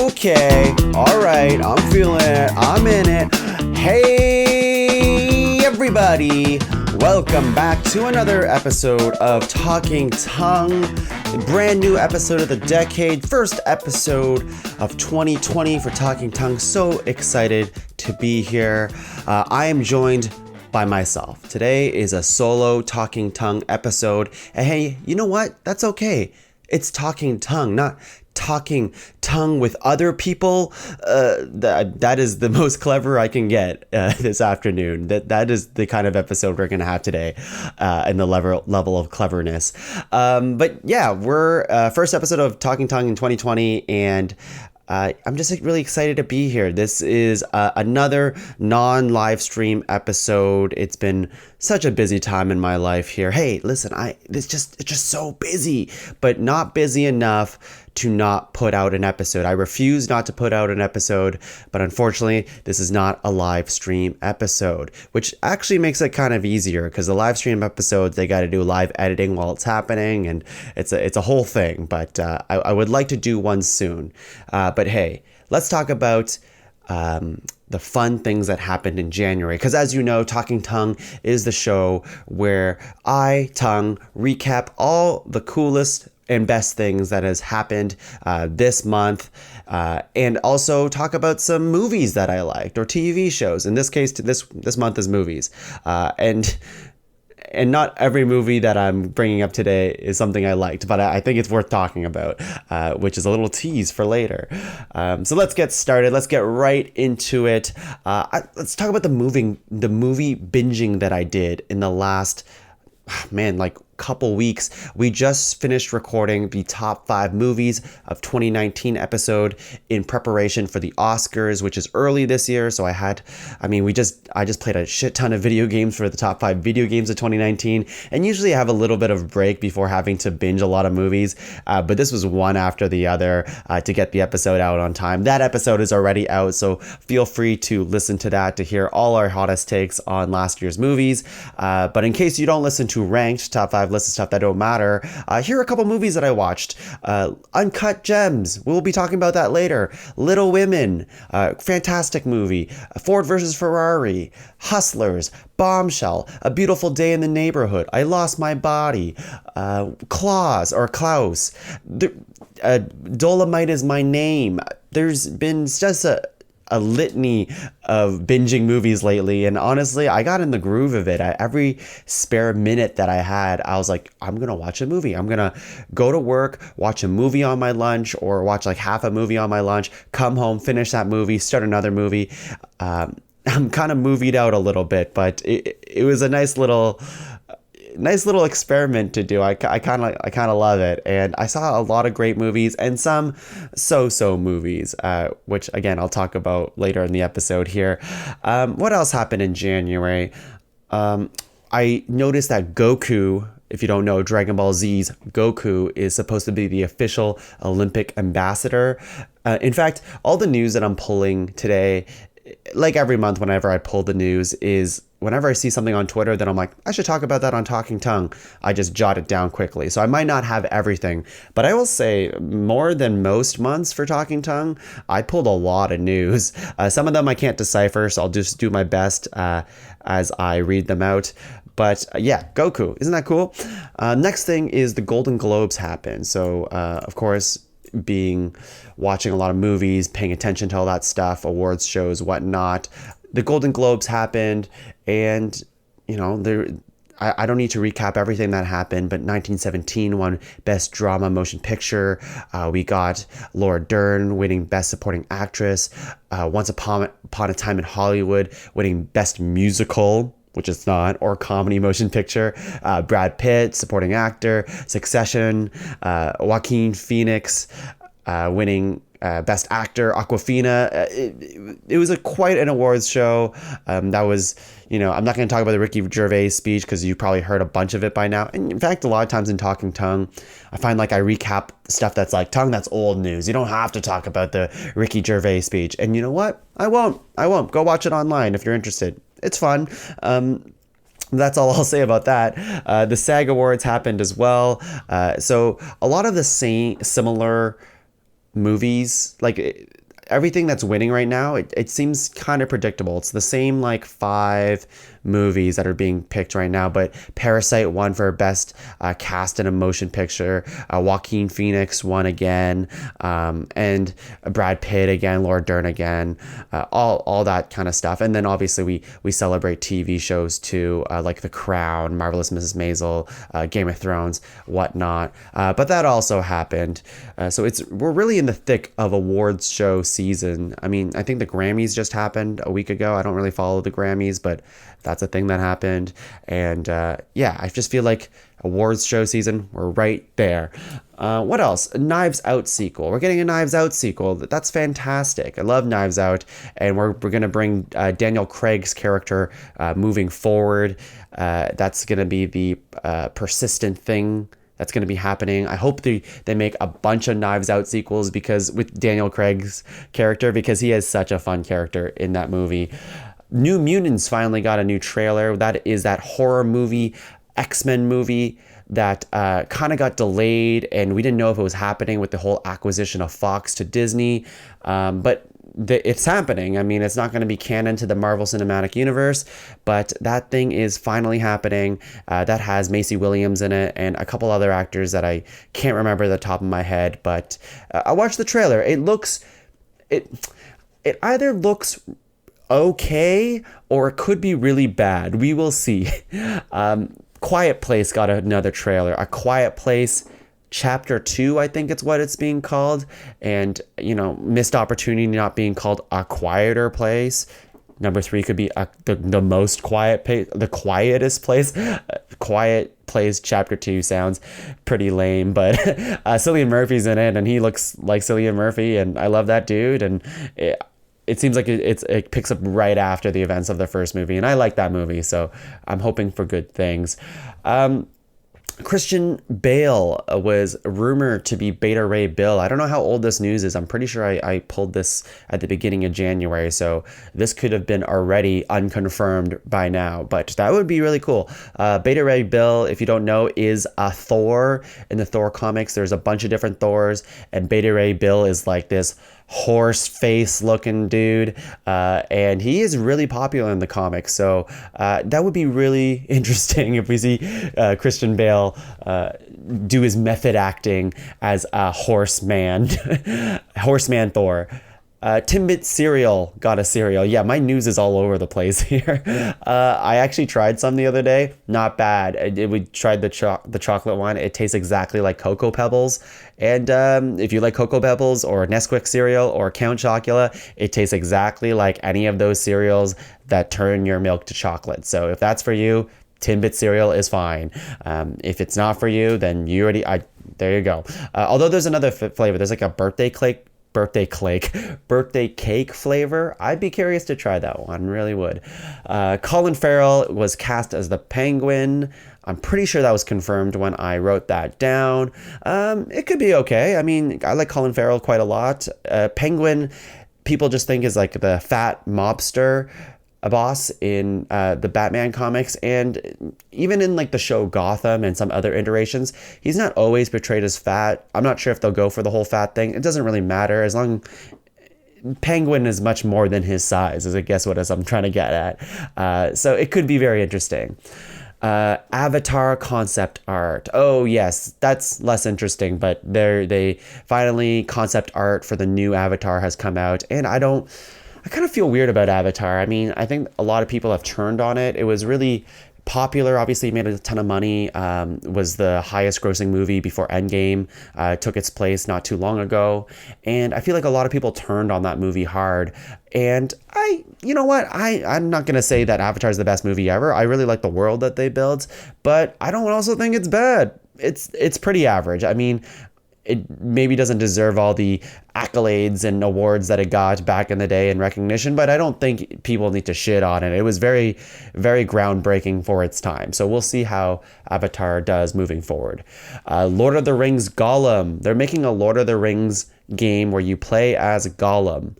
Okay. All right. I'm feeling it. I'm in it. Hey, everybody. Welcome back to another episode of Talkin Tuong. A brand new episode of the decade. First episode of 2020 for Talkin Tuong. So excited to be here. I am joined by myself. Today is a solo Talkin Tuong episode. And hey, you know what? That's okay. It's Talkin Tuong, not talking tongue with other people. That is the most clever I can get this afternoon. That is the kind of episode we're gonna have today, in the level of cleverness. But yeah, we're first episode of Talkin Tuong in 2020, and I'm just really excited to be here. This is another non-live stream episode. It's been such a busy time in my life here. Hey, listen, it's just so busy, but not busy enough to not put out an episode. I refuse not to put out an episode, but unfortunately, this is not a live stream episode, which actually makes it kind of easier because the live stream episodes, they got to do live editing while it's happening, and it's a whole thing. But I would like to do one soon. But hey, let's talk about the fun things that happened in January. Because as you know, Talkin Tuong is the show where I, Tuong, recap all the coolest and best things that has happened this month, and also talk about some movies that I liked or TV shows. In this case, this month is movies, and not every movie that I'm bringing up today is something I liked, but I think it's worth talking about, which is a little tease for later. So let's get started. Let's get right into it. Let's talk about the movie binging that I did in the last, couple weeks. We just finished recording the top 5 movies of 2019 episode in preparation for the Oscars, which is early this year. So I just played a shit ton of video games for the top 5 video games of 2019. And usually I have a little bit of break before having to binge a lot of movies. But this was one after the other to get the episode out on time. That episode is already out, so feel free to listen to that to hear all our hottest takes on last year's movies. But in case you don't listen to ranked top 5 lists of stuff that don't matter, here are a couple movies that I watched. Uncut Gems, we'll be talking about that later. Little Women, fantastic movie. Ford versus Ferrari, Hustlers, Bombshell, A Beautiful Day in the Neighborhood, I Lost My Body, Klaus, Dolomite Is My Name. There's been just a litany of binging movies lately, and honestly, I got in the groove of it. Every spare minute that I had, I was like, I'm gonna watch a movie. I'm gonna go to work, watch a movie on my lunch, or watch like half a movie on my lunch, come home, finish that movie, start another movie. I'm kind of movied out a little bit, but it was a nice little experiment to do. I kind of love it, and I saw a lot of great movies and some so movies, which again I'll talk about later in the episode here. What else happened in January? I noticed that Goku, if you don't know, Dragon Ball Z's Goku is supposed to be the official Olympic ambassador. In fact, all the news that I'm pulling today, like every month whenever I pull the news, is whenever I see something on Twitter that I'm like, I should talk about that on Talkin Tuong, I just jot it down quickly. So I might not have everything, but I will say more than most months for Talkin Tuong, I pulled a lot of news. Some of them I can't decipher, so I'll just do my best as I read them out. But yeah, Goku, isn't that cool? Next thing is the Golden Globes happened. So of course, watching a lot of movies, paying attention to all that stuff, awards shows, whatnot. The Golden Globes happened, and I don't need to recap everything that happened, but 1917 won Best Drama Motion Picture. We got Laura Dern winning Best Supporting Actress. Once Upon a Time in Hollywood winning Best Musical, which it's not, or Comedy Motion Picture. Brad Pitt, Supporting Actor. Succession, Joaquin Phoenix winning Best Actor. Awkwafina. It was quite an awards show. That was, I'm not going to talk about the Ricky Gervais speech because you probably heard a bunch of it by now. And in fact, a lot of times in Talkin Tuong, I find like I recap stuff that's like, Tuong, that's old news. You don't have to talk about the Ricky Gervais speech. And you know what? I won't. Go watch it online if you're interested. It's fun. That's all I'll say about that. The SAG Awards happened as well. So a lot of the similar movies, like everything that's winning right now, it seems kind of predictable. It's the same like 5 movies that are being picked right now, but Parasite won for best cast in a motion picture. Joaquin Phoenix won again, and Brad Pitt again, Laura Dern again, all that kind of stuff. And then obviously we celebrate TV shows too, like The Crown, Marvelous Mrs. Maisel, Game of Thrones, whatnot. But that also happened. So we're really in the thick of awards show season. I mean, I think the Grammys just happened a week ago. I don't really follow the Grammys, but that's a thing that happened. And yeah, I just feel like awards show season, we're right there. What else? Knives Out sequel. We're getting a Knives Out sequel. That's fantastic. I love Knives Out. And we're going to bring Daniel Craig's character moving forward. That's going to be the persistent thing that's going to be happening. I hope they make a bunch of Knives Out sequels because with Daniel Craig's character, because he is such a fun character in that movie. New Mutants finally got a new trailer. That is that horror movie, X-Men movie that kind of got delayed, and we didn't know if it was happening with the whole acquisition of Fox to Disney. But it's happening. I mean, it's not going to be canon to the Marvel Cinematic Universe, but that thing is finally happening. That has Macy Williams in it and a couple other actors that I can't remember at the top of my head. But I watched the trailer. It either looks okay or it could be really bad. We will see. Quiet Place got another trailer. A Quiet Place Chapter 2, I think it's what it's being called. And, missed opportunity not being called A Quieter Place. Number 3 could be the most quiet place, the quietest place. Quiet Place Chapter 2 sounds pretty lame, but Cillian Murphy's in it and he looks like Cillian Murphy and I love that dude. And it seems like it picks up right after the events of the first movie, and I like that movie, so I'm hoping for good things. Christian Bale was rumored to be Beta Ray Bill. I don't know how old this news is. I'm pretty sure I pulled this at the beginning of January, so this could have been already unconfirmed by now, but that would be really cool. Beta Ray Bill, if you don't know, is a Thor in the Thor comics. There's a bunch of different Thors, and Beta Ray Bill is like this horse face looking dude, and he is really popular in the comics, so that would be really interesting if we see Christian Bale do his method acting as a horseman Thor. Timbit cereal got a cereal. Yeah, my news is all over the place here. I actually tried some the other day. Not bad. We tried the chocolate one. It tastes exactly like Cocoa Pebbles. And if you like Cocoa Pebbles or Nesquik cereal or Count Chocula, it tastes exactly like any of those cereals that turn your milk to chocolate. So if that's for you, Timbit cereal is fine. If it's not for you, then there you go. Although there's another flavor. There's like a birthday cake flavor. I'd be curious to try that one, really would. Colin Farrell was cast as the Penguin. I'm pretty sure that was confirmed when I wrote that down. It could be okay. I mean, I like Colin Farrell quite a lot. Penguin, people just think is like the fat mobster boss in the Batman comics, and even in like the show Gotham and some other iterations, he's not always portrayed as fat. I'm not sure if they'll go for the whole fat thing. It doesn't really matter as long Penguin is much more than his size, is I guess what I'm trying to get at. So it could be very interesting. Avatar concept art. Oh yes, that's less interesting, but they finally concept art for the new Avatar has come out, and I kind of feel weird about Avatar. I mean, I think a lot of people have turned on it. It was really popular. Obviously, it made a ton of money. Was the highest grossing movie before Endgame. Took its place not too long ago. And I feel like a lot of people turned on that movie hard. And you know what? I'm not going to say that Avatar is the best movie ever. I really like the world that they built. But I don't also think it's bad. It's pretty average. I mean, it maybe doesn't deserve all the accolades and awards that it got back in the day and recognition, but I don't think people need to shit on it. It was very, very groundbreaking for its time. So we'll see how Avatar does moving forward. Lord of the Rings Gollum. They're making a Lord of the Rings game where you play as Gollum.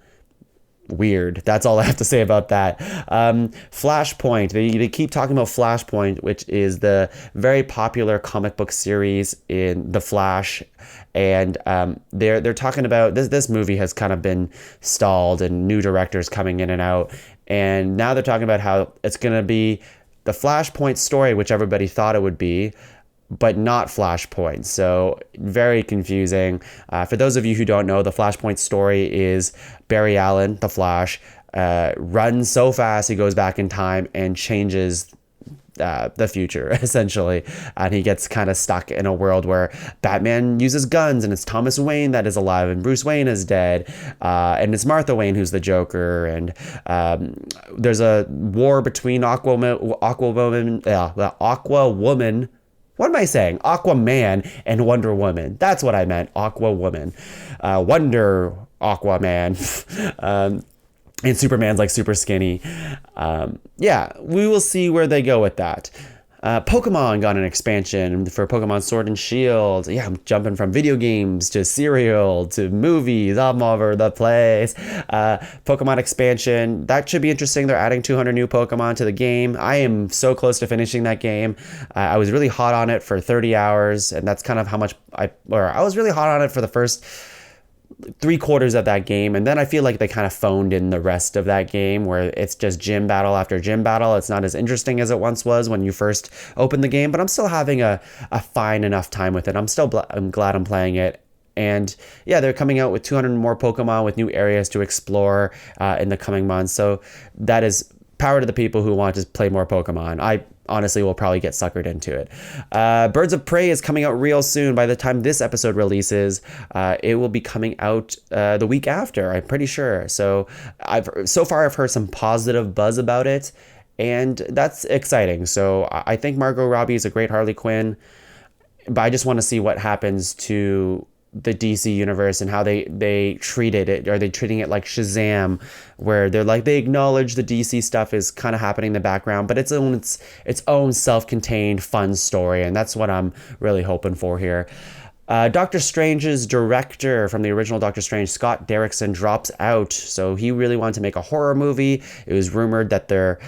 weird. That's all I have to say about that. Flashpoint. They keep talking about Flashpoint, which is the very popular comic book series in The Flash. And they're talking about this movie has kind of been stalled and new directors coming in and out. And now they're talking about how it's going to be the Flashpoint story, which everybody thought it would be, but not Flashpoint. So very confusing. For those of you who don't know, the Flashpoint story is Barry Allen, the Flash, runs so fast he goes back in time and changes the future, essentially. And he gets kind of stuck in a world where Batman uses guns and it's Thomas Wayne that is alive and Bruce Wayne is dead. And it's Martha Wayne who's the Joker. And there's a war between Aquawoman. What am I saying? Aquaman and Wonder Woman. That's what I meant. Aquawoman. Wonder Aquaman. And Superman's like super skinny. Yeah, we will see where they go with that. Pokemon got an expansion for Pokemon Sword and Shield. Yeah, I'm jumping from video games to cereal to movies. I'm all over the place. Pokemon expansion. That should be interesting. They're adding 200 new Pokemon to the game. I am so close to finishing that game. I was really hot on it for 30 hours, and that's kind of how much I was really hot on it for the first 3/4 of that game, and then I feel like they kind of phoned in the rest of that game where it's just gym battle after gym battle. It's not as interesting as it once was when you first opened the game, but I'm still having a fine enough time with it. I'm glad I'm playing it. And yeah, they're coming out with 200 more Pokemon with new areas to explore in the coming months. So that is power to the people who want to play more Pokemon. I honestly will probably get suckered into it. Birds of Prey is coming out real soon. By the time this episode releases, it will be coming out the week after, I'm pretty sure. So so far I've heard some positive buzz about it, and that's exciting. So I think Margot Robbie is a great Harley Quinn, but I just want to see what happens to the DC universe and how they treated it. Are they treating it like Shazam, where they acknowledge the DC stuff is kind of happening in the background, but its own self-contained fun story, and that's what I'm really hoping for here. Doctor Strange's director from the original Doctor Strange, Scott Derrickson, drops out. So he really wanted to make a horror movie. It was rumored that they're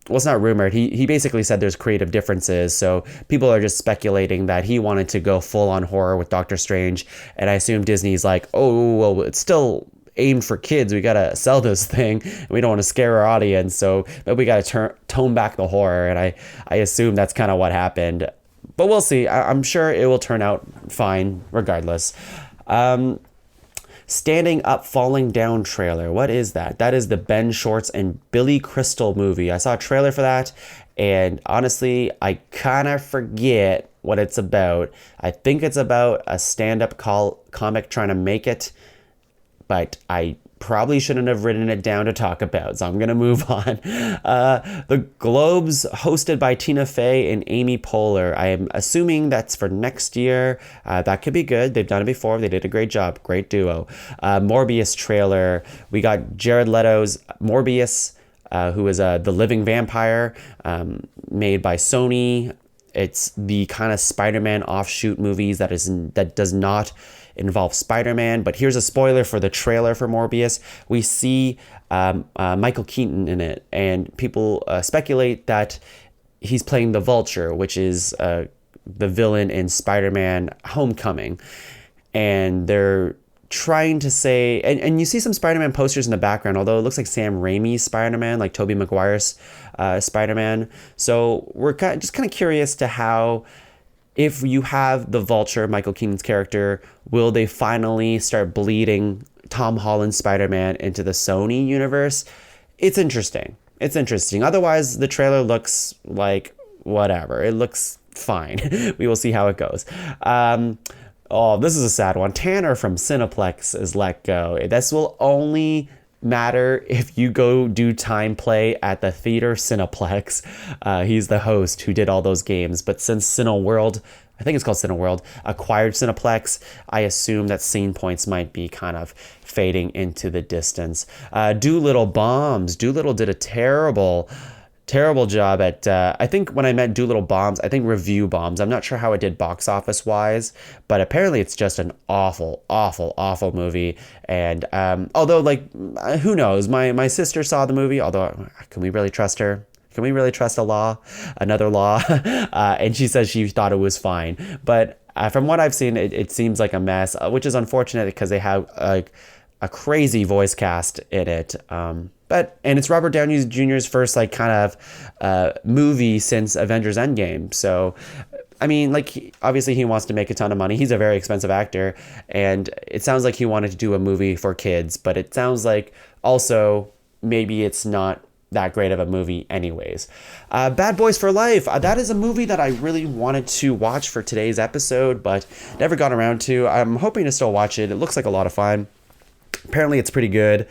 well, it's not rumored. He basically said there's creative differences. So people are just speculating that he wanted to go full on horror with Doctor Strange. And I assume Disney's like, oh, well, it's still aimed for kids. We got to sell this thing. We don't want to scare our audience. So we got to tone back the horror. And I assume that's kind of what happened. But we'll see. I'm sure it will turn out fine regardless. Standing Up, Falling Down trailer. What is that? That is the Ben Schwartz and Billy Crystal movie. I saw a trailer for that, and honestly, I kind of forget what it's about. I think it's about a stand-up comic trying to make it, but I probably shouldn't have written it down to talk about, so I'm going to move on. The Globes, hosted by Tina Fey and Amy Poehler. I am assuming that's for next year. That could be good. They've done it before. They did a great job. Great duo. Morbius trailer. We got Jared Leto's Morbius, who is the living vampire, made by Sony. It's the kind of Spider-Man offshoot movies that does not involve Spider-Man. But here's a spoiler for the trailer for Morbius. We see Michael Keaton in it, and people speculate that he's playing the Vulture, which is the villain in Spider-Man Homecoming. And they're trying to say, and you see some Spider-Man posters in the background, although it looks like Sam Raimi's Spider-Man, like Tobey Maguire's Spider-Man. So we're just kind of curious to how, if you have the Vulture, Michael Keaton's character, will they finally start bleeding Tom Holland's Spider-Man into the Sony universe? It's interesting. Otherwise, the trailer looks like whatever. It looks fine. We will see how it goes. Oh, this is a sad one. Tanner from Cineplex is let go. This will only matter if you go do time play at the theater Cineplex. He's the host who did all those games. But since Cineworld, I think it's called Cineworld, acquired Cineplex, I assume that scene points might be kind of fading into the distance. Doolittle bombs. Doolittle did a terrible terrible job at, I think when I meant Doolittle Bombs, I think Review Bombs. I'm not sure how it did box office wise, but apparently it's just an awful, awful, awful movie. And although, like, who knows? My sister saw the movie, although, can we really trust her? Can we really trust another law? And she says she thought it was fine. But from what I've seen, it seems like a mess, which is unfortunate because they have a crazy voice cast in it. And it's Robert Downey Jr.'s first like kind of movie since Avengers Endgame. So, I mean, like, obviously he wants to make a ton of money. He's a very expensive actor, and it sounds like he wanted to do a movie for kids, but it sounds like also maybe it's not that great of a movie anyways. Bad Boys for Life. That is a movie that I really wanted to watch for today's episode, but never got around to. I'm hoping to still watch it. It looks like a lot of fun. Apparently it's pretty good,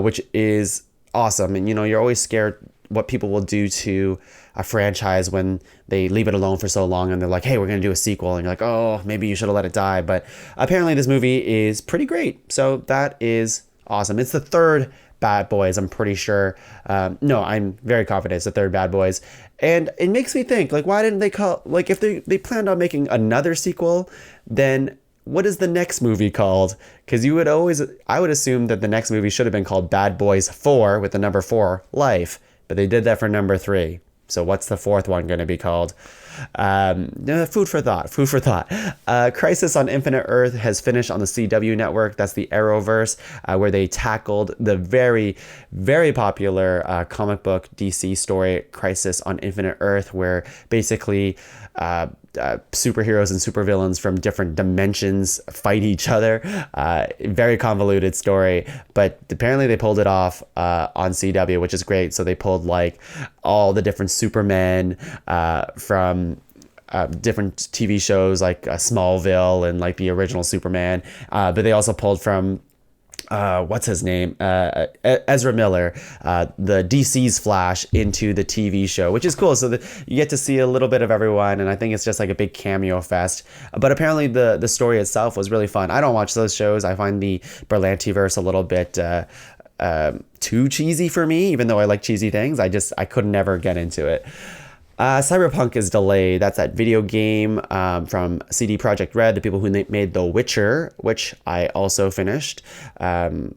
which is awesome. And, you know, you're always scared what people will do to a franchise when they leave it alone for so long and they're like, hey, we're going to do a sequel. And you're like, oh, maybe you should have let it die. But apparently this movie is pretty great. So that is awesome. It's the third Bad Boys, I'm pretty sure. No, I'm very confident it's the third Bad Boys. And it makes me think, like, why didn't they call, like, if they planned on making another sequel, then what is the next movie called? Because I would assume that the next movie should have been called Bad Boys 4 with the number 4, Life. But they did that for number 3. So what's the fourth one going to be called? Food for thought. Crisis on Infinite Earth has finished on the CW network. That's the Arrowverse, where they tackled the very, very popular comic book DC story, Crisis on Infinite Earth, where basically superheroes and supervillains from different dimensions fight each other. Very convoluted story, but apparently they pulled it off on CW, which is great. So they pulled like all the different Supermen from different TV shows like Smallville and like the original Superman, but they also pulled from what's his name? Ezra Miller, the DC's Flash into the TV show, which is cool. So you get to see a little bit of everyone, and I think it's just like a big cameo fest. But apparently the story itself was really fun. I don't watch those shows. I find the Berlantiverse a little bit too cheesy for me, even though I like cheesy things. I could never get into it. Cyberpunk is delayed. That's that video game from CD Projekt Red, the people who made The Witcher, which I also finished.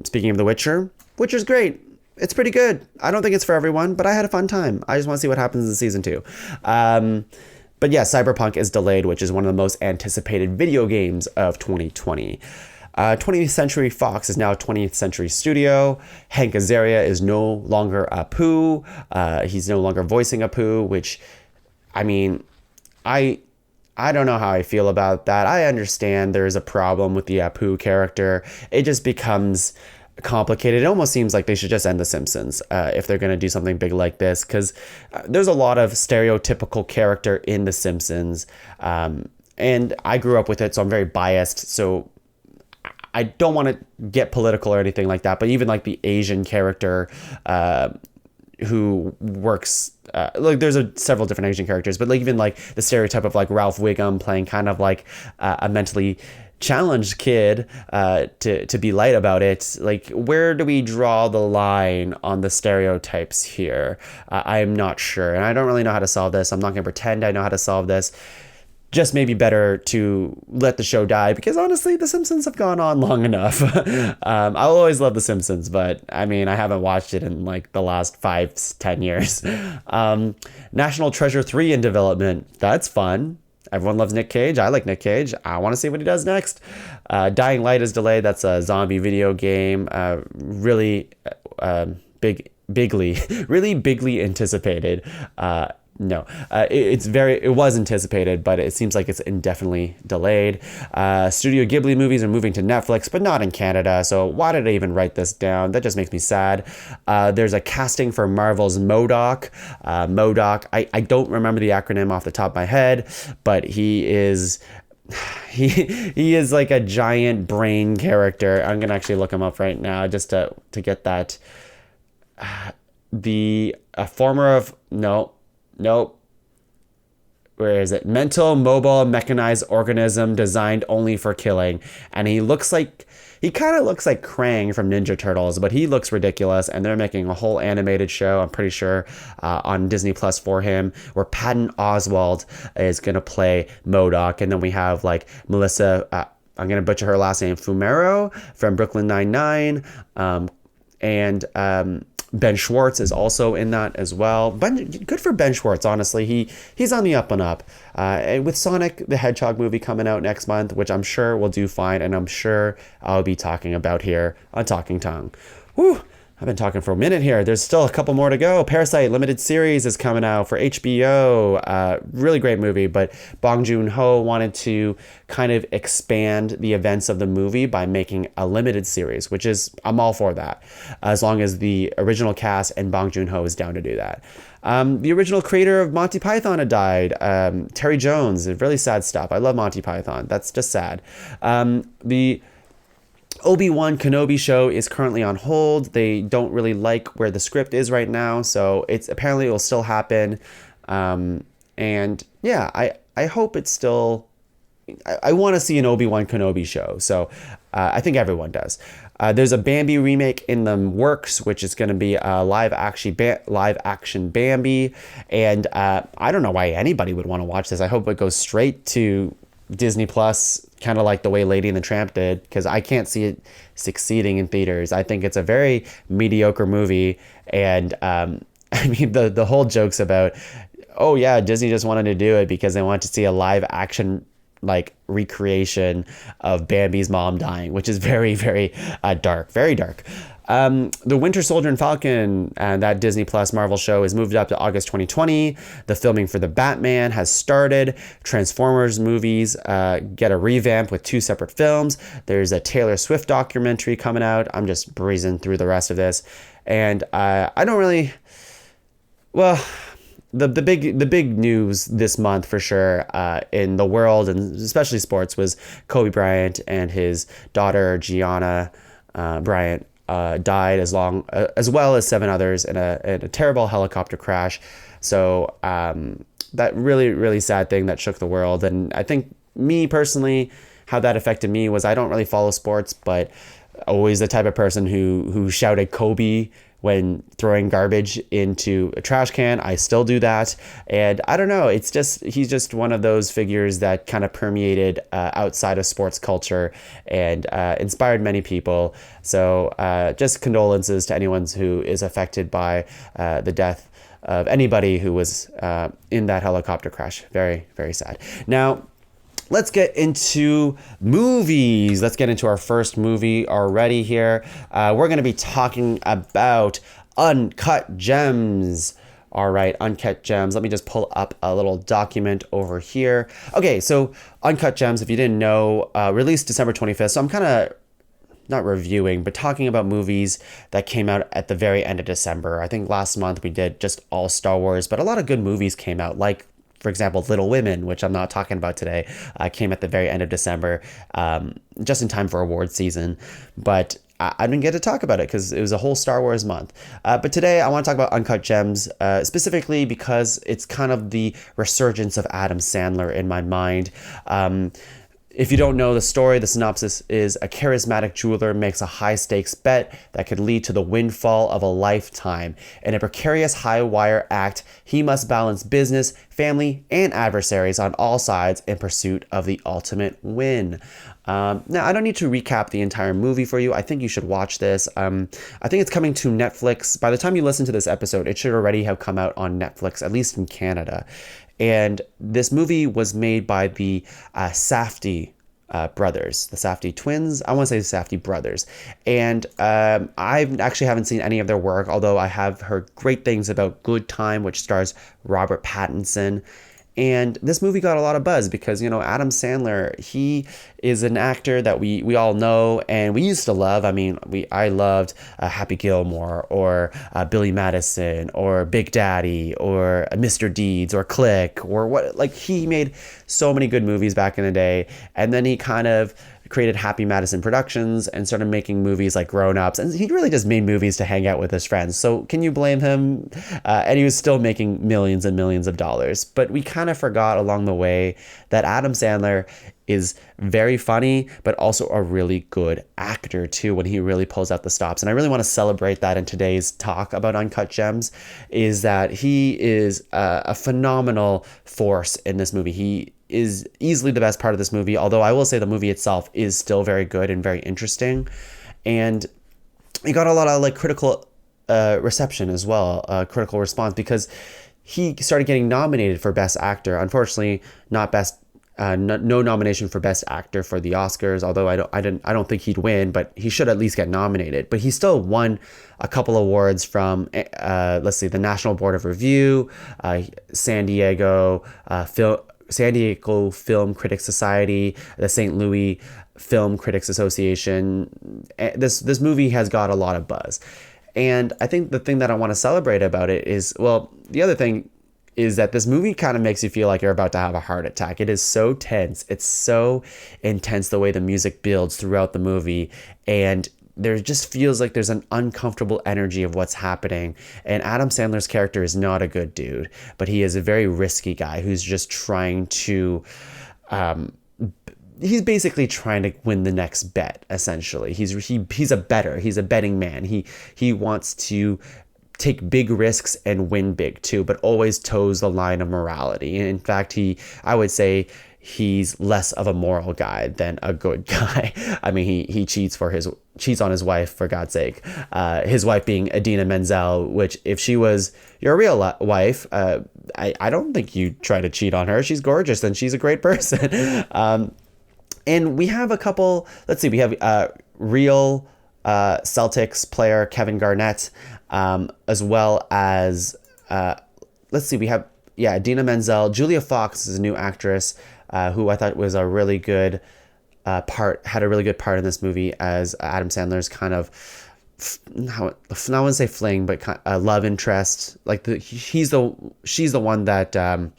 Speaking of The Witcher, Witcher's great. It's pretty good. I don't think it's for everyone, but I had a fun time. I just want to see what happens in season 2. But yeah, Cyberpunk is delayed, which is one of the most anticipated video games of 2020. 20th Century Fox is now 20th Century Studio. Hank Azaria is no longer Apu. He's no longer voicing Apu, which, I mean, I don't know how I feel about that. I understand there's a problem with the Apu character. It just becomes complicated. It almost seems like they should just end The Simpsons if they're going to do something big like this, because there's a lot of stereotypical character in The Simpsons. And I grew up with it, so I'm very biased. So I don't want to get political or anything like that, but even like the Asian character who works, like there's several different Asian characters, but like even like the stereotype of like Ralph Wiggum playing kind of like a mentally challenged kid to be light about it. Like, where do we draw the line on the stereotypes here? I'm not sure, and I don't really know how to solve this. I'm not going to pretend I know how to solve this. Just maybe better to let the show die, because honestly, The Simpsons have gone on long enough. I'll always love The Simpsons, but I mean, I haven't watched it in like the last 5-10 years. National Treasure 3 in development. That's fun. Everyone loves Nick Cage. I like Nick Cage. I want to see what he does next. Dying Light is delayed. That's a zombie video game. Really bigly anticipated. No, it was anticipated, but it seems like it's indefinitely delayed. Studio Ghibli movies are moving to Netflix, but not in Canada. So why did I even write this down? That just makes me sad. There's a casting for Marvel's MODOK. MODOK, I don't remember the acronym off the top of my head, but he is like a giant brain character. I'm gonna actually look him up right now just to get that. Nope. where is it? Mental, mobile, mechanized organism designed only for killing. And he kind of looks like Krang from Ninja Turtles, but he looks ridiculous. And they're making a whole animated show, I'm pretty sure, on Disney Plus for him, where Patton Oswalt is going to play MODOK. And then we have like Melissa, I'm going to butcher her last name, Fumero from Brooklyn Nine-Nine. And Ben Schwartz is also in that as well. Good for Ben Schwartz, honestly. He's on the up and up. And with Sonic the Hedgehog movie coming out next month, which I'm sure will do fine, and I'm sure I'll be talking about here on Talking Tongue. Whew. I've been talking for a minute here. There's still a couple more to go. Parasite limited series is coming out for HBO. Really great movie, but Bong Joon-ho wanted to kind of expand the events of the movie by making a limited series, which is, I'm all for that, as long as the original cast and Bong Joon-ho is down to do that. The original creator of Monty Python had died. Terry Jones, really sad stuff. I love Monty Python. That's just sad. The Obi-Wan Kenobi show is currently on hold. They don't really like where the script is right now, so it will still happen. And yeah, I hope it's still. I want to see an Obi-Wan Kenobi show, so I think everyone does. There's a Bambi remake in the works, which is going to be a live action Bambi, and I don't know why anybody would want to watch this. I hope it goes straight to Disney Plus, kind of like the way Lady and the Tramp did, because I can't see it succeeding in theaters. I think it's a very mediocre movie, and I mean the whole jokes about, oh yeah, Disney just wanted to do it because they want to see a live action like recreation of Bambi's mom dying, which is very, very dark, very dark. The Winter Soldier and Falcon, that Disney Plus Marvel show, is moved up to August 2020. The filming for the Batman has started. Transformers movies get a revamp with 2 separate films. There's a Taylor Swift documentary coming out. I'm just breezing through the rest of this, and I don't really. Well, the big news this month for sure in the world and especially sports was Kobe Bryant and his daughter Gianna Bryant. Died as well as 7 others in a terrible helicopter crash. So that really, really sad thing that shook the world. And I think me personally, how that affected me was I don't really follow sports, but always the type of person who shouted Kobe when throwing garbage into a trash can. I still do that. And I don't know, he's just one of those figures that kind of permeated outside of sports culture and inspired many people. So just condolences to anyone who is affected by the death of anybody who was in that helicopter crash. Very, very sad. Now, let's get into movies. Let's get into our first movie already here. We're going to be talking about Uncut Gems. All right, Uncut Gems. Let me just pull up a little document over here. Okay, so Uncut Gems, if you didn't know, released December 25th. So I'm kind of not reviewing, but talking about movies that came out at the very end of December. I think last month we did just all Star Wars, but a lot of good movies came out, like, for example, Little Women, which I'm not talking about today, came at the very end of December, just in time for award season. But I didn't get to talk about it because it was a whole Star Wars month. But today I want to talk about Uncut Gems, specifically because it's kind of the resurgence of Adam Sandler in my mind. If you don't know the story, the synopsis is a charismatic jeweler makes a high-stakes bet that could lead to the windfall of a lifetime. In a precarious high-wire act, he must balance business, family, and adversaries on all sides in pursuit of the ultimate win. Now, I don't need to recap the entire movie for you. I think you should watch this. I think it's coming to Netflix. By the time you listen to this episode, it should already have come out on Netflix, at least in Canada. And this movie was made by the Safdie brothers, the Safdie twins. I want to say the Safdie brothers. And I actually haven't seen any of their work, although I have heard great things about Good Time, which stars Robert Pattinson. And this movie got a lot of buzz because, you know, Adam Sandler, he is an actor that we all know and we used to love. I mean, I loved Happy Gilmore or Billy Madison or Big Daddy or Mr. Deeds or Click or what. Like, he made so many good movies back in the day. And then he kind of created Happy Madison Productions and started making movies like Grown Ups. And he really just made movies to hang out with his friends. So can you blame him? And he was still making millions and millions of dollars. But we kind of forgot along the way that Adam Sandler is very funny, but also a really good actor too when he really pulls out the stops. And I really want to celebrate that in today's talk about Uncut Gems, is that he is a phenomenal force in this movie. He is easily the best part of this movie, although I will say the movie itself is still very good and very interesting. And he got a lot of like critical reception as well, critical response, because he started getting nominated for Best Actor. Unfortunately, not best. No nomination for Best Actor for the Oscars, although I don't think he'd win, but he should at least get nominated. But he still won a couple awards from the National Board of Review, San Diego Film Critics Society, the St. Louis Film Critics Association. This movie has got a lot of buzz, and I think the thing that I want to celebrate about it is, well, the other thing is that this movie kind of makes you feel like you're about to have a heart attack. It is so tense. It's so intense the way the music builds throughout the movie. And there just feels like there's an uncomfortable energy of what's happening. And Adam Sandler's character is not a good dude, but he is a very risky guy who's just trying to... he's basically trying to win the next bet, essentially. He's a bettor. He's a betting man. He wants to take big risks and win big too, but always toes the line of morality. In fact, I would say he's less of a moral guy than a good guy. I mean, he cheats on his wife, for God's sake. His wife being Idina Menzel, which if she was your real wife, I don't think you'd try to cheat on her. She's gorgeous and she's a great person. And we have a couple, we have real Celtics player Kevin Garnett, as well as, we have, Idina Menzel. Julia Fox is a new actress, who I thought was a really good had a really good part in this movie as Adam Sandler's kind of, I want to say fling, but love interest. Like she's the one that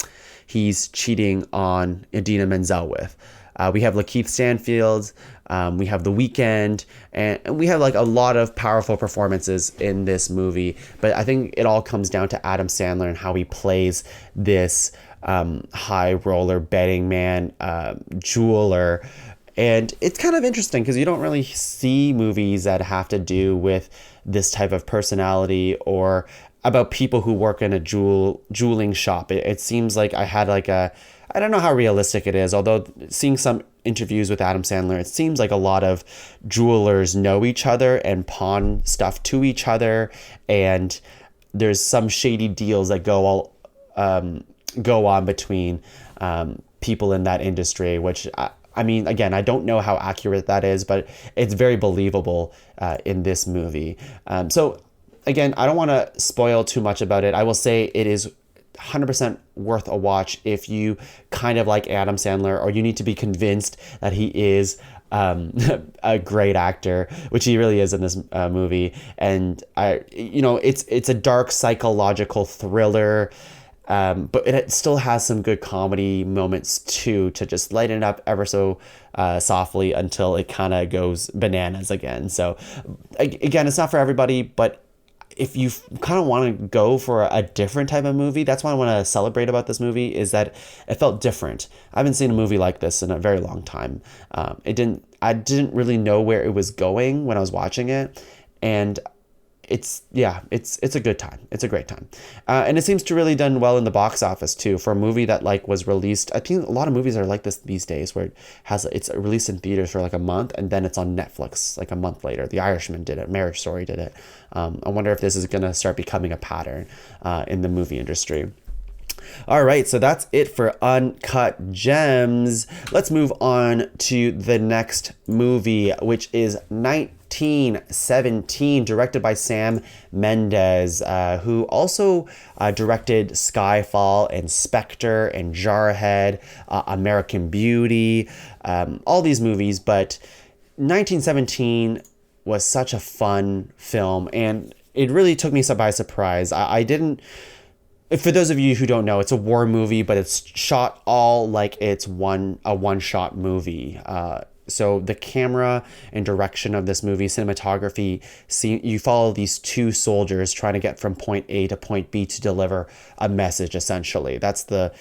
he's cheating on Idina Menzel with. We have Lakeith Stanfield, we have The Weeknd, and we have like a lot of powerful performances in this movie. But I think it all comes down to Adam Sandler and how he plays this high roller betting man, jeweler. And it's kind of interesting because you don't really see movies that have to do with this type of personality or about people who work in a jeweling shop. It seems like I had like I don't know how realistic it is, although seeing some interviews with Adam Sandler, it seems like a lot of jewelers know each other and pawn stuff to each other, and there's some shady deals that go on between people in that industry, which I mean, again, I don't know how accurate that is, but it's very believable in this movie. So again, I don't want to spoil too much about it. I will say it is 100% worth a watch if you kind of like Adam Sandler, or you need to be convinced that he is a great actor, which he really is in this movie. And it's a dark psychological thriller, but it still has some good comedy moments too, to just lighten it up ever so softly until it kind of goes bananas again. So again, it's not for everybody, but if you kind of want to go for a different type of movie, that's what I want to celebrate about this movie, is that it felt different. I haven't seen a movie like this in a very long time. I didn't really know where it was going when I was watching it, and it's a good time. It's a great time. And it seems to really done well in the box office too, for a movie that like was released. I think a lot of movies are like this these days, where it's released in theaters for like a month and then it's on Netflix like a month later. The Irishman did it. Marriage Story did it. I wonder if this is going to start becoming a pattern in the movie industry. All right, so that's it for Uncut Gems. Let's move on to the next movie, which is 1917, directed by Sam Mendes, who also directed Skyfall and Spectre and Jarhead, American Beauty, all these movies. But 1917 was such a fun film, and it really took me by surprise. I didn't... For those of you who don't know, it's a war movie, but it's shot all like it's a one-shot movie. So the camera and direction of this movie, cinematography, you follow these two soldiers trying to get from point A to point B to deliver a message, essentially. That's the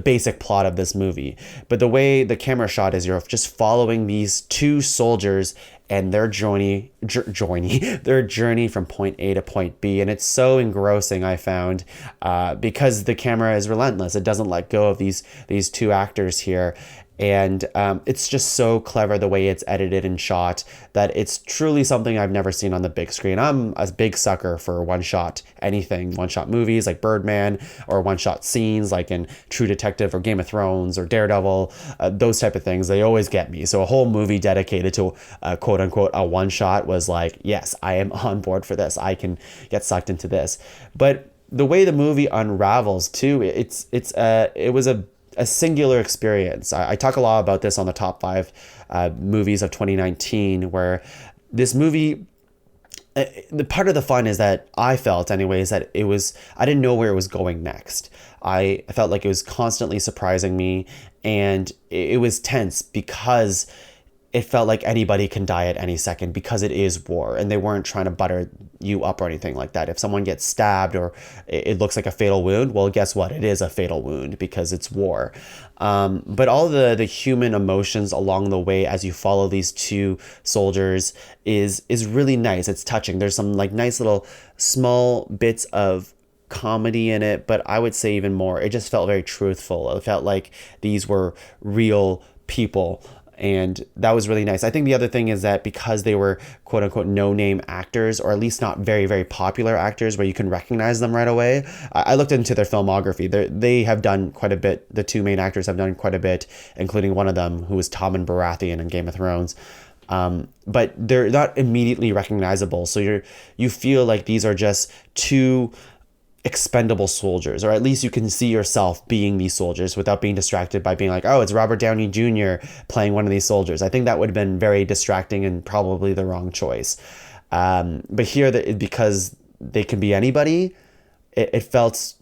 basic plot of this movie. But the way the camera shot is, you're just following these two soldiers and their journey from point A to point B. And it's so engrossing, I found, because the camera is relentless. It doesn't let go of these two actors here. And it's just so clever the way it's edited and shot that it's truly something I've never seen on the big screen. I'm a big sucker for one-shot movies like Birdman, or one-shot scenes like in True Detective or Game of Thrones or Daredevil, those type of things. They always get me. So a whole movie dedicated to quote unquote a one-shot was like, yes, I am on board for this. I can get sucked into this. But the way the movie unravels too, it was a singular experience. I talk a lot about this on the top 5 movies of 2019, where this movie, the part of the fun is that I felt anyways that I didn't know where it was going next. I felt like it was constantly surprising me, and it was tense because it felt like anybody can die at any second, because it is war, and they weren't trying to butter you up or anything like that. If someone gets stabbed or it looks like a fatal wound, well, guess what? It is a fatal wound because it's war. But all the human emotions along the way as you follow these two soldiers is really nice. It's touching. There's some like nice little small bits of comedy in it, but I would say even more, it just felt very truthful. It felt like these were real people. And that was really nice. I think the other thing is that because they were quote unquote no-name actors, or at least not very, very popular actors where you can recognize them right away. I looked into their filmography. They have done quite a bit. The two main actors have done quite a bit, including one of them who was Tommen Baratheon in Game of Thrones. But they're not immediately recognizable. So you feel like these are just two expendable soldiers, or at least you can see yourself being these soldiers without being distracted by being like, oh, it's Robert Downey Jr. playing one of these soldiers. I think that would have been very distracting and probably the wrong choice. But here, because they can be anybody, it felt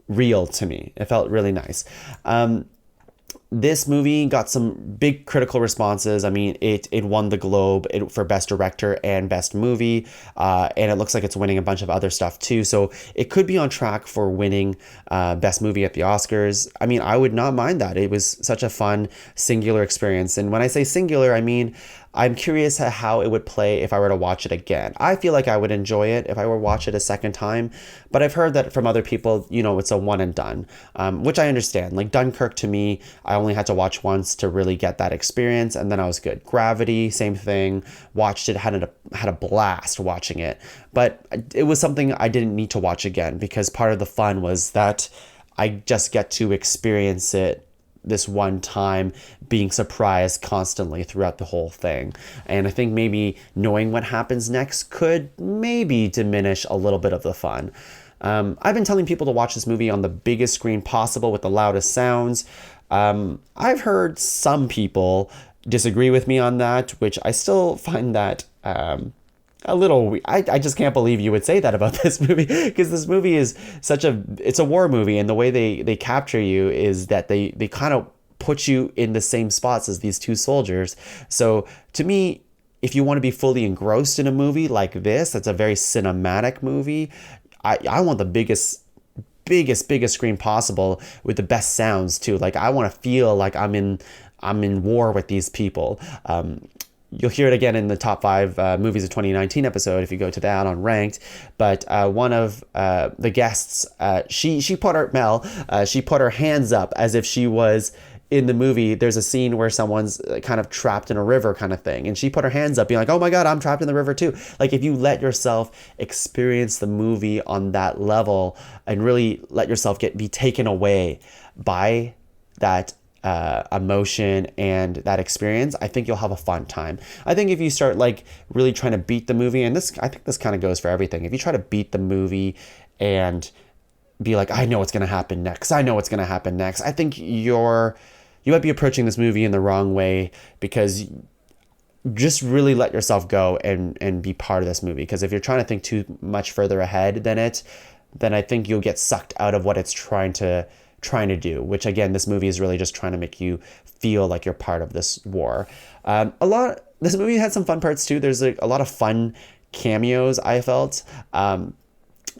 real to me. It felt really nice. This movie got some big critical responses. I mean, it won the Globe for Best Director and Best Movie, and it looks like it's winning a bunch of other stuff too. So it could be on track for winning Best Movie at the Oscars. I mean, I would not mind that. It was such a fun, singular experience. And when I say singular, I mean, I'm curious how it would play if I were to watch it again. I feel like I would enjoy it if I were to watch it a second time, but I've heard that from other people, it's a one and done, which I understand. Like Dunkirk, to me, I only had to watch once to really get that experience, and then I was good. Gravity, same thing. Watched it, had a blast watching it, but it was something I didn't need to watch again, because part of the fun was that I just get to experience it this one time, being surprised constantly throughout the whole thing. And I think maybe knowing what happens next could maybe diminish a little bit of the fun. I've been telling people to watch this movie on the biggest screen possible with the loudest sounds. I've heard some people disagree with me on that, which I still find that a little. I just can't believe you would say that about this movie, because this movie is it's a war movie, and the way they capture you is that they kind of put you in the same spots as these two soldiers. So to me, if you want to be fully engrossed in a movie like this, that's a very cinematic movie. I want the biggest screen possible with the best sounds too. Like I want to feel like I'm in war with these people. You'll hear it again in the top 5 movies of 2019 episode if you go to that on Ranked. But one of the guests, she put her hands up as if she was in the movie. There's a scene where someone's kind of trapped in a river kind of thing, and she put her hands up being like, oh my God, I'm trapped in the river too. Like if you let yourself experience the movie on that level and really let yourself be taken away by that emotion and that experience, I think you'll have a fun time. I think if you start like really trying to beat the movie, and I think this kind of goes for everything, if you try to beat the movie and be like, I know what's going to happen next, I think you might be approaching this movie in the wrong way, because just really let yourself go and be part of this movie. Because if you're trying to think too much further ahead than I think you'll get sucked out of what it's trying to trying to do, which again, this movie is really just trying to make you feel like you're part of this war. This movie had some fun parts too. There's a lot of fun cameos, I felt. And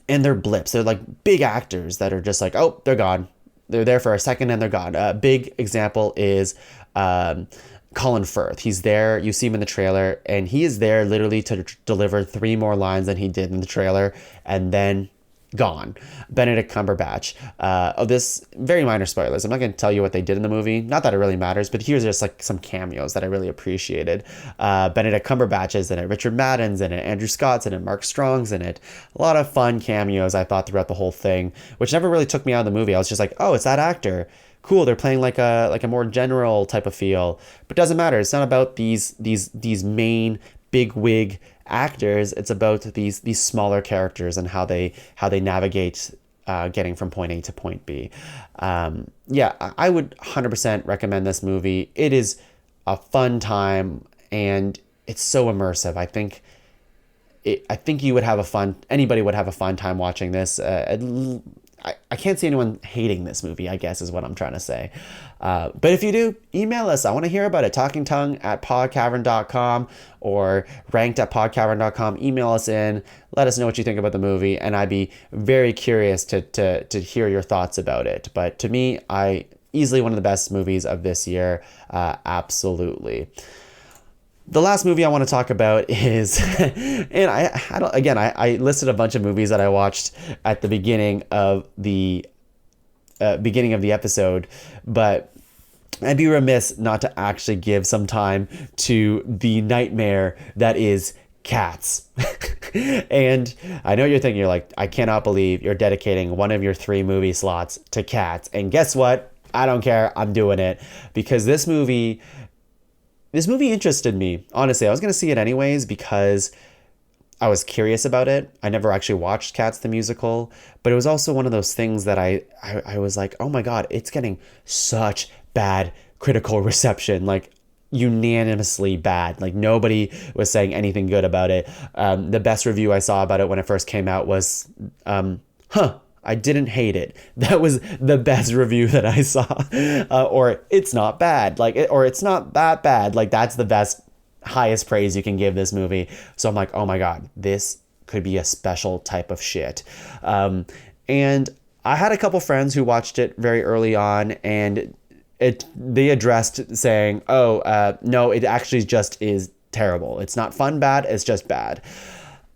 they're blips. They're like big actors that are just like, oh, they're gone. They're there for a second and they're gone. A big example is Colin Firth. He's there. You see him in the trailer, and he is there literally to deliver 3 more lines than he did in the trailer, and then gone. Benedict Cumberbatch. This very minor spoilers. I'm not going to tell you what they did in the movie. Not that it really matters, but here's just like some cameos that I really appreciated. Benedict Cumberbatch is in it. Richard Madden's in it. Andrew Scott's in it. Mark Strong's in it. A lot of fun cameos, I thought, throughout the whole thing, which never really took me out of the movie. I was just like, oh, it's that actor. Cool, they're playing like a more general type of feel, but doesn't matter. It's not about these main big wig actors. It's about these smaller characters and how they navigate getting from point A to point B. I would 100% recommend this movie. It is a fun time and it's so immersive. I think you would have anybody would have a fun time watching this. I can't see anyone hating this movie, I guess, is what I'm trying to say. But if you do, email us. I want to hear about it. talkingtongue@podcavern.com or ranked@podcavern.com. Email us in. Let us know what you think about the movie. And I'd be very curious to hear your thoughts about it. But to me, easily one of the best movies of this year. Absolutely. The last movie I want to talk about is, and I listed a bunch of movies that I watched at the beginning of the episode, but I'd be remiss not to actually give some time to the nightmare that is Cats. And I know you're thinking, you're like, I cannot believe you're dedicating one of your 3 movie slots to Cats. And guess what? I don't care. I'm doing it because this movie interested me. Honestly, I was going to see it anyways because I was curious about it. I never actually watched Cats the musical, but it was also one of those things that I was like, oh my God, it's getting such bad critical reception, like unanimously bad. Like nobody was saying anything good about it. The best review I saw about it when it first came out was, I didn't hate it. That was the best review that I saw. Or it's not bad. Or it's not that bad. Like that's the best, highest praise you can give this movie. So I'm like, oh my God, this could be a special type of shit. And I had a couple friends who watched it very early on, and they addressed saying, no, it actually just is terrible. It's not fun bad. It's just bad.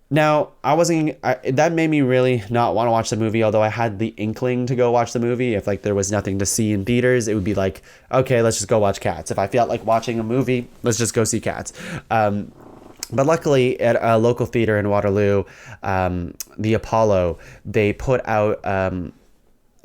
Now, that made me really not want to watch the movie, although I had the inkling to go watch the movie. If there was nothing to see in theaters, it would be like, okay, let's just go watch Cats. If I felt like watching a movie, let's just go see Cats. But luckily, at a local theater in Waterloo, the Apollo, they put out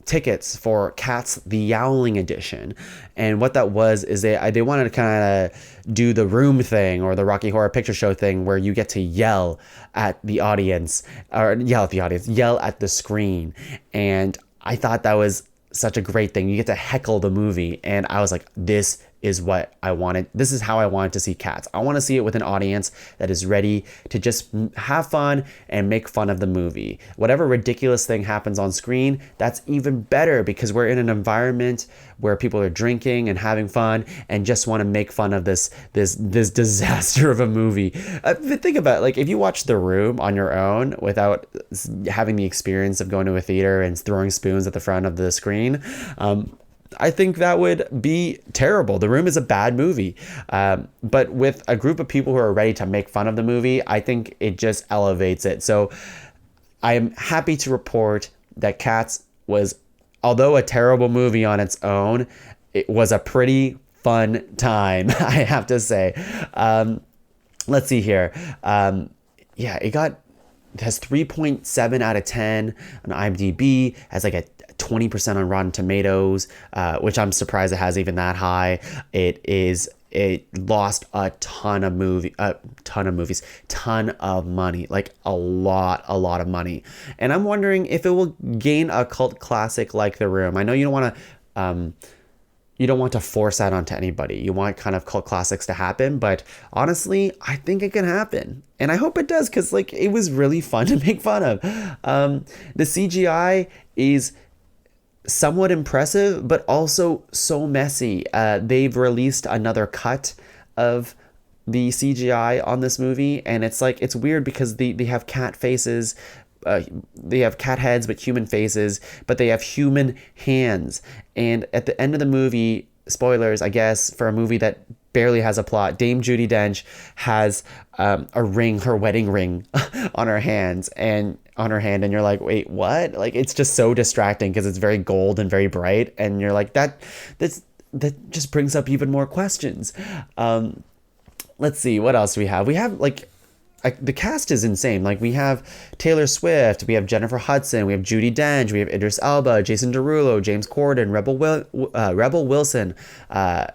tickets for Cats the Yowling edition. And what that was is they wanted to kind of do the Room thing or the Rocky Horror Picture Show thing where you get to yell at the audience, yell at the screen. And I thought that was such a great thing. You get to heckle the movie. And I was like, this is what I wanted. This is how I wanted to see Cats. I want to see it with an audience that is ready to just have fun and make fun of the movie. Whatever ridiculous thing happens on screen, that's even better because we're in an environment where people are drinking and having fun and just want to make fun of this disaster of a movie. Think about it. If you watch The Room on your own without having the experience of going to a theater and throwing spoons at the front of the screen, I think that would be terrible. The Room is a bad movie. But with a group of people who are ready to make fun of the movie, I think it just elevates it. So I am happy to report that Cats was, although a terrible movie on its own, it was a pretty fun time, I have to say. Let's see here. It has 3.7 out of 10 on IMDb, has a 20% on Rotten Tomatoes, which I'm surprised it has even that high. It lost a ton of money, like a lot of money. And I'm wondering if it will gain a cult classic like The Room. I know you don't want to force that onto anybody. You want kind of cult classics to happen, but honestly, I think it can happen. And I hope it does, because it was really fun to make fun of. The CGI is somewhat impressive, but also so messy. They've released another cut of the CGI on this movie, and it's like, it's weird because they have cat faces, they have cat heads but human faces, but they have human hands. And at the end of the movie, spoilers I guess for a movie that barely has a plot, Dame Judi Dench has a ring, her wedding ring, on her hands and on her hand, and you're like, wait, what? Like, it's just so distracting because it's very gold and very bright, and you're like, that just brings up even more questions. Let's see, what else do we have? We have like the cast is insane. Like, we have Taylor Swift, we have Jennifer Hudson, we have Judi Dench, we have Idris Elba, Jason Derulo, James Corden, Rebel Wilson,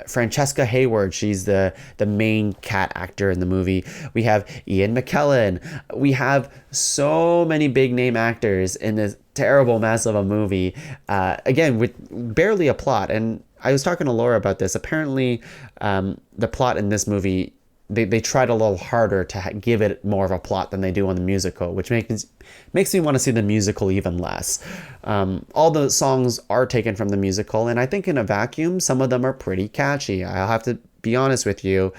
Francesca Hayward. She's the main cat actor in the movie. We have Ian McKellen. We have so many big name actors in this terrible mess of a movie. Again, with barely a plot. And I was talking to Laura about this. Apparently, the plot in this movie, they tried a little harder to give it more of a plot than they do on the musical, which makes me want to see the musical even less. All the songs are taken from the musical, and I think in a vacuum, some of them are pretty catchy. I'll have to be honest with you.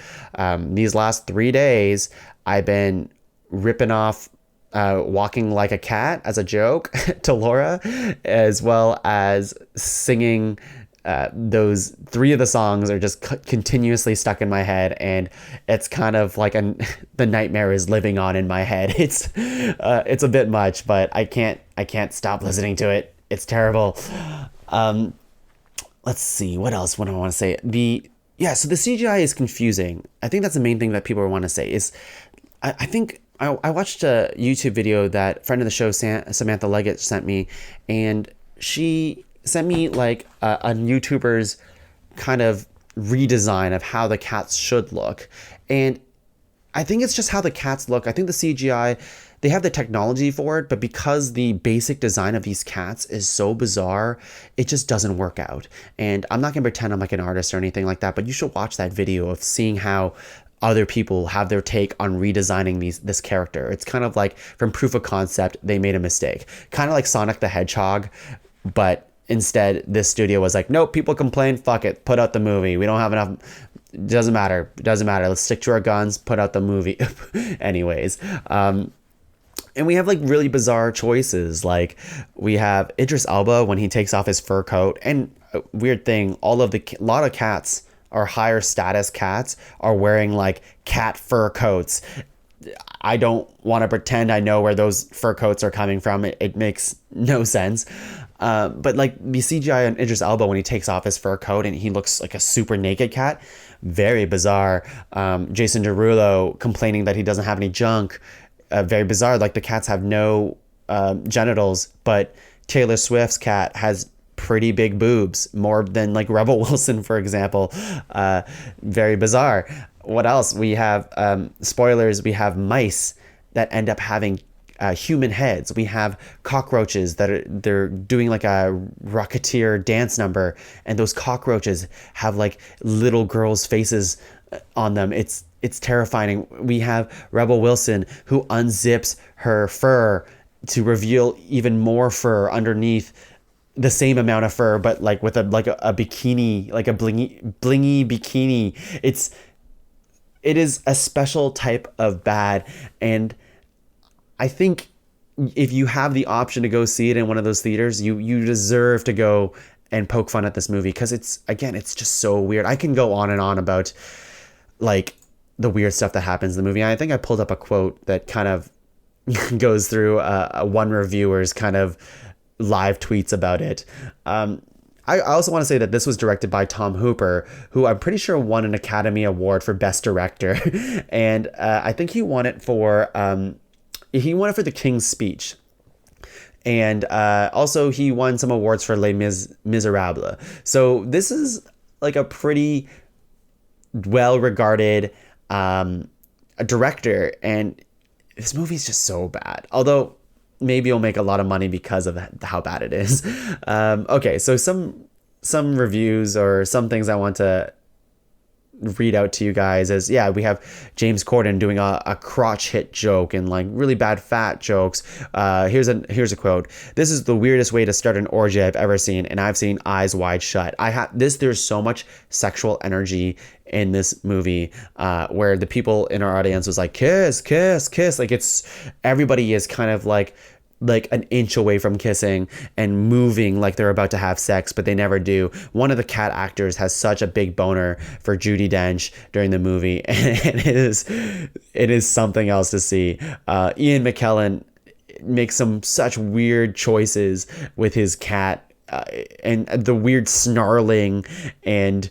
These last 3 days, I've been ripping off Walking Like a Cat as a joke to Laura, as well as singing. Those 3 of the songs are just continuously stuck in my head, and it's kind of like the nightmare is living on in my head. It's a bit much, but I can't stop listening to it. It's terrible. Let's see, what else would I want to say? So the CGI is confusing. I think that's the main thing that people want to say is, I think I watched a YouTube video that friend of the show, Samantha Leggett, sent me, and she sent me like a YouTuber's kind of redesign of how the cats should look. And I think it's just how the cats look. I think the CGI, they have the technology for it, but because the basic design of these cats is so bizarre, it just doesn't work out. And I'm not gonna pretend I'm like an artist or anything like that, but you should watch that video of seeing how other people have their take on redesigning this character. It's kind of like from proof of concept, they made a mistake. Kind of like Sonic the Hedgehog, but instead, this studio was like, nope, people complain, fuck it, put out the movie. We don't have enough, doesn't matter. Let's stick to our guns, put out the movie. Anyways, and we have like really bizarre choices. Like, we have Idris Elba when he takes off his fur coat, and weird thing, a lot of cats, or higher status cats, are wearing like cat fur coats. I don't want to pretend I know where those fur coats are coming from. It makes no sense. But like the CGI on Idris Elba when he takes off his fur coat and he looks like a super naked cat, very bizarre. Jason Derulo complaining that he doesn't have any junk, very bizarre. Like, the cats have no genitals, but Taylor Swift's cat has pretty big boobs, more than like Rebel Wilson, for example. Very bizarre. What else? We have spoilers. We have mice that end up having human heads. We have cockroaches they're doing like a Rocketeer dance number, and those cockroaches have like little girls' faces on them. It's terrifying. We have Rebel Wilson who unzips her fur to reveal even more fur underneath the same amount of fur, but like with a bikini, like a blingy bikini. It is a special type of bad, and I think if you have the option to go see it in one of those theaters, you deserve to go and poke fun at this movie, because it's just so weird. I can go on and on about like the weird stuff that happens in the movie. And I think I pulled up a quote that kind of goes through one reviewer's kind of live tweets about it. I also want to say that this was directed by Tom Hooper, who I'm pretty sure won an Academy Award for Best Director. And I think he won it for The King's Speech. And also he won some awards for Les Miserables. So this is like a pretty well-regarded director. And this movie's just so bad. Although maybe it'll make a lot of money because of how bad it is. Okay, so some reviews or some things I want to read out to you guys is, yeah, we have James Corden doing a crotch hit joke and like really bad fat jokes. Here's a quote. "This is the weirdest way to start an orgy I've ever seen, and I've seen Eyes Wide Shut." There's so much sexual energy in this movie, where the people in our audience was like, kiss, kiss, kiss. Like everybody is kind of like an inch away from kissing and moving like they're about to have sex, but they never do. One of the cat actors has such a big boner for Judi Dench during the movie, and it is something else to see. Ian McKellen makes some such weird choices with his cat, and the weird snarling and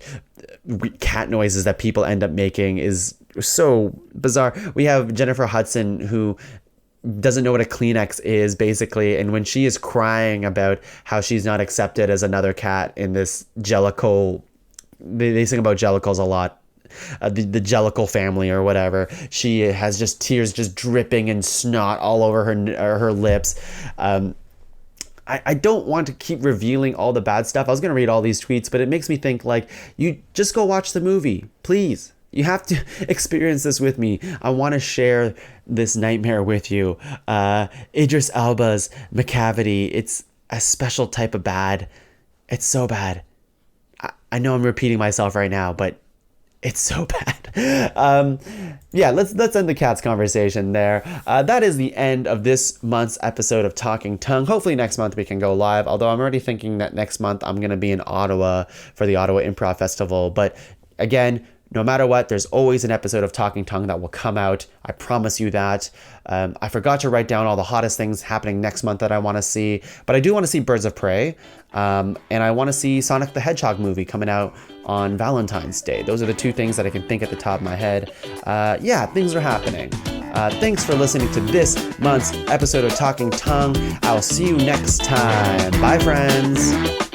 cat noises that people end up making is so bizarre. We have Jennifer Hudson, who doesn't know what a Kleenex is, basically, and when she is crying about how she's not accepted as another cat in this Jellicle, they sing about Jellicles a lot, the Jellicle family or whatever, she has just tears just dripping and snot all over her lips. I don't want to keep revealing all the bad stuff. I was going to read all these tweets, but it makes me think, like, you just go watch the movie, please. You have to experience this with me. I want to share this nightmare with you. Idris Elba's McCavity. It's a special type of bad. It's so bad. I know I'm repeating myself right now, but it's so bad. Yeah, let's end the cats conversation there. That is the end of this month's episode of Talking Tongue. Hopefully next month we can go live, although I'm already thinking that next month I'm going to be in Ottawa for the Ottawa Improv Festival. But again, no matter what, there's always an episode of Talking Tongue that will come out. I promise you that. I forgot to write down all the hottest things happening next month that I want to see, but I do want to see Birds of Prey, and I want to see Sonic the Hedgehog movie coming out on Valentine's Day. Those are the two things that I can think at the top of my head. Yeah, things are happening. Thanks for listening to this month's episode of Talking Tongue. I'll see you next time. Bye, friends.